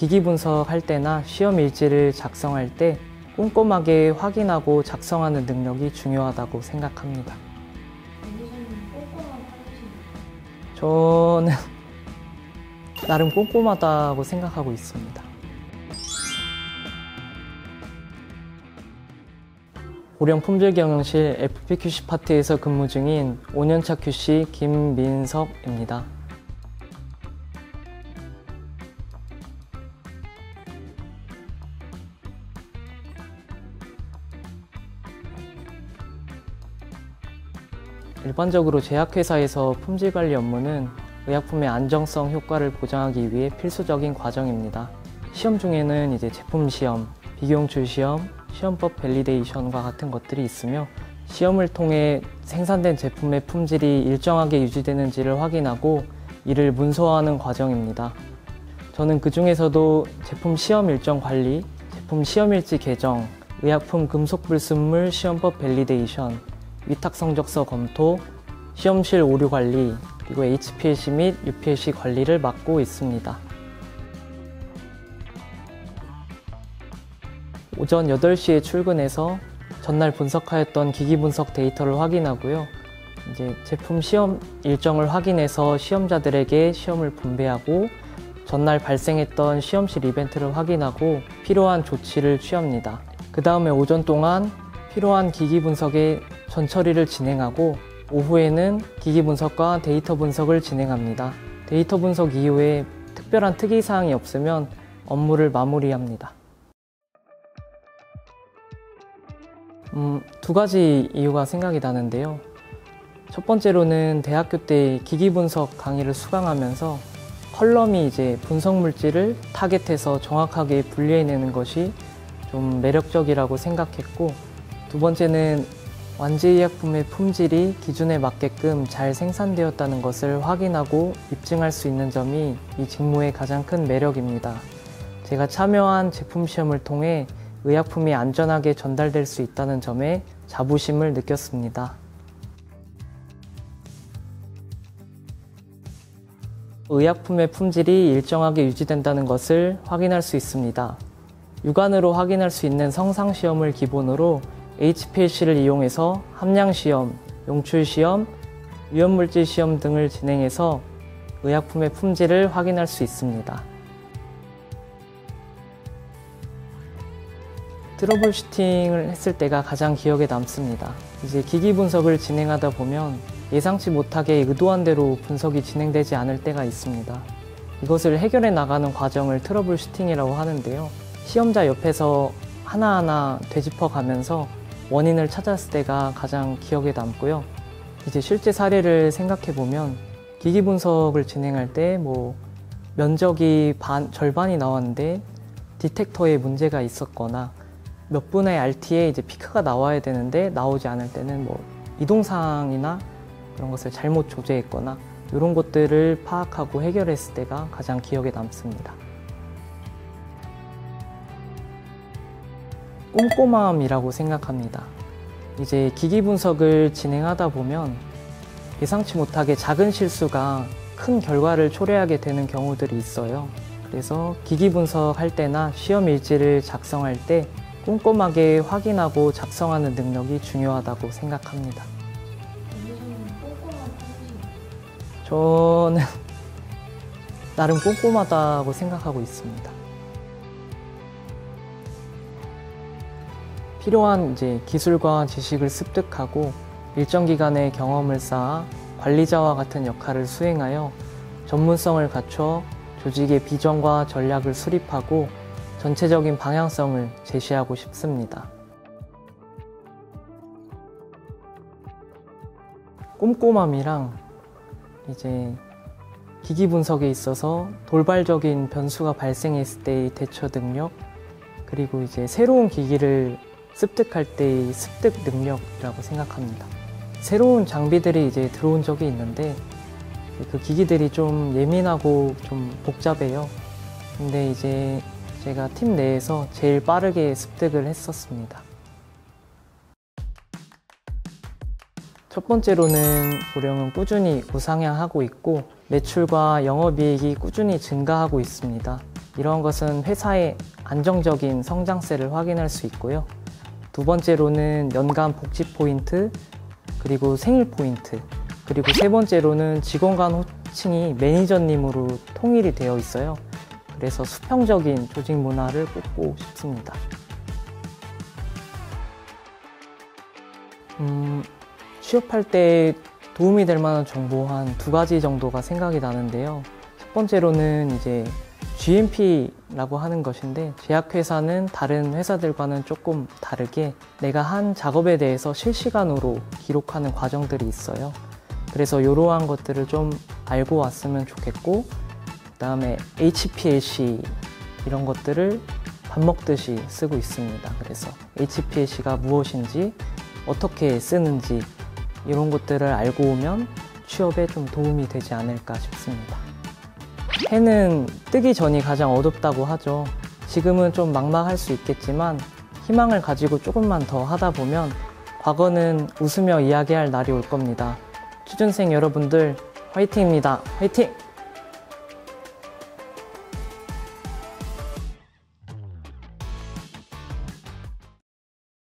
기기 분석할 때나 시험 일지를 작성할 때 꼼꼼하게 확인하고 작성하는 능력이 중요하다고 생각합니다. 저는 나름 꼼꼼하다고 생각하고 있습니다. 고령 품질경영실 FPQC 파트에서 근무 중인 5년차 QC 김민석입니다. 일반적으로 제약회사에서 품질관리 업무는 의약품의 안정성 효과를 보장하기 위해 필수적인 과정입니다. 시험 중에는 제품 시험, 비교용출 시험, 시험법 밸리데이션과 같은 것들이 있으며 시험을 통해 생산된 제품의 품질이 일정하게 유지되는지를 확인하고 이를 문서화하는 과정입니다. 저는 그 중에서도 제품 시험 일정 관리, 제품 시험일지 개정, 의약품 금속불순물 시험법 밸리데이션, 위탁 성적서 검토, 시험실 오류 관리, 그리고 HPLC 및 UPLC 관리를 맡고 있습니다. 오전 8시에 출근해서 전날 분석하였던 기기 분석 데이터를 확인하고요. 제품 시험 일정을 확인해서 시험자들에게 시험을 분배하고 전날 발생했던 시험실 이벤트를 확인하고 필요한 조치를 취합니다. 그 다음에 오전 동안 필요한 기기 분석의 전처리를 진행하고 오후에는 기기 분석과 데이터 분석을 진행합니다. 데이터 분석 이후에 특별한 특이사항이 없으면 업무를 마무리합니다. 두 가지 이유가 생각이 나는데요. 첫 번째로는 대학교 때 기기 분석 강의를 수강하면서 컬럼이 분석 물질을 타겟해서 정확하게 분류해내는 것이 좀 매력적이라고 생각했고, 두 번째는 완제의약품의 품질이 기준에 맞게끔 잘 생산되었다는 것을 확인하고 입증할 수 있는 점이 이 직무의 가장 큰 매력입니다. 제가 참여한 제품 시험을 통해 의약품이 안전하게 전달될 수 있다는 점에 자부심을 느꼈습니다. 의약품의 품질이 일정하게 유지된다는 것을 확인할 수 있습니다. 육안으로 확인할 수 있는 성상시험을 기본으로 HPLC를 이용해서 함량시험, 용출시험, 위험물질시험 등을 진행해서 의약품의 품질을 확인할 수 있습니다. 트러블 슈팅을 했을 때가 가장 기억에 남습니다. 기기 분석을 진행하다 보면 예상치 못하게 의도한 대로 분석이 진행되지 않을 때가 있습니다. 이것을 해결해 나가는 과정을 트러블 슈팅이라고 하는데요. 시험자 옆에서 하나하나 되짚어 가면서 원인을 찾았을 때가 가장 기억에 남고요. 실제 사례를 생각해 보면 기기 분석을 진행할 때 면적이 절반이 나왔는데 디텍터에 문제가 있었거나 몇 분의 RT에 피크가 나와야 되는데 나오지 않을 때는 이동상이나 그런 것을 잘못 조제했거나 이런 것들을 파악하고 해결했을 때가 가장 기억에 남습니다. 꼼꼼함이라고 생각합니다. 기기 분석을 진행하다 보면 예상치 못하게 작은 실수가 큰 결과를 초래하게 되는 경우들이 있어요. 그래서 기기 분석할 때나 시험 일지를 작성할 때 꼼꼼하게 확인하고 작성하는 능력이 중요하다고 생각합니다. 저는 나름 꼼꼼하다고 생각하고 있습니다. 필요한 기술과 지식을 습득하고 일정 기간의 경험을 쌓아 관리자와 같은 역할을 수행하여 전문성을 갖춰 조직의 비전과 전략을 수립하고 전체적인 방향성을 제시하고 싶습니다. 꼼꼼함이랑 기기 분석에 있어서 돌발적인 변수가 발생했을 때의 대처 능력, 그리고 새로운 기기를 습득할 때의 습득 능력이라고 생각합니다. 새로운 장비들이 들어온 적이 있는데 그 기기들이 좀 예민하고 좀 복잡해요. 근데 제가 팀 내에서 제일 빠르게 습득을 했었습니다. 첫 번째로는 고령은 꾸준히 우상향하고 있고 매출과 영업이익이 꾸준히 증가하고 있습니다. 이런 것은 회사의 안정적인 성장세를 확인할 수 있고요. 두 번째로는 연간 복지 포인트, 그리고 생일 포인트, 그리고 세 번째로는 직원 간 호칭이 매니저님으로 통일이 되어 있어요. 그래서 수평적인 조직 문화를 꼽고 싶습니다. 취업할 때 도움이 될 만한 정보 한 2가지 정도가 생각이 나는데요. 첫 번째로는 이제 GMP라고 하는 것인데, 제약회사는 다른 회사들과는 조금 다르게 내가 한 작업에 대해서 실시간으로 기록하는 과정들이 있어요. 그래서 이러한 것들을 좀 알고 왔으면 좋겠고, 그 다음에 HPLC 이런 것들을 밥 먹듯이 쓰고 있습니다. 그래서 HPLC가 무엇인지, 어떻게 쓰는지 이런 것들을 알고 오면 취업에 좀 도움이 되지 않을까 싶습니다. 해는 뜨기 전이 가장 어둡다고 하죠. 지금은 좀 막막할 수 있겠지만 희망을 가지고 조금만 더 하다 보면 과거는 웃으며 이야기할 날이 올 겁니다. 취준생 여러분들 화이팅입니다. 화이팅!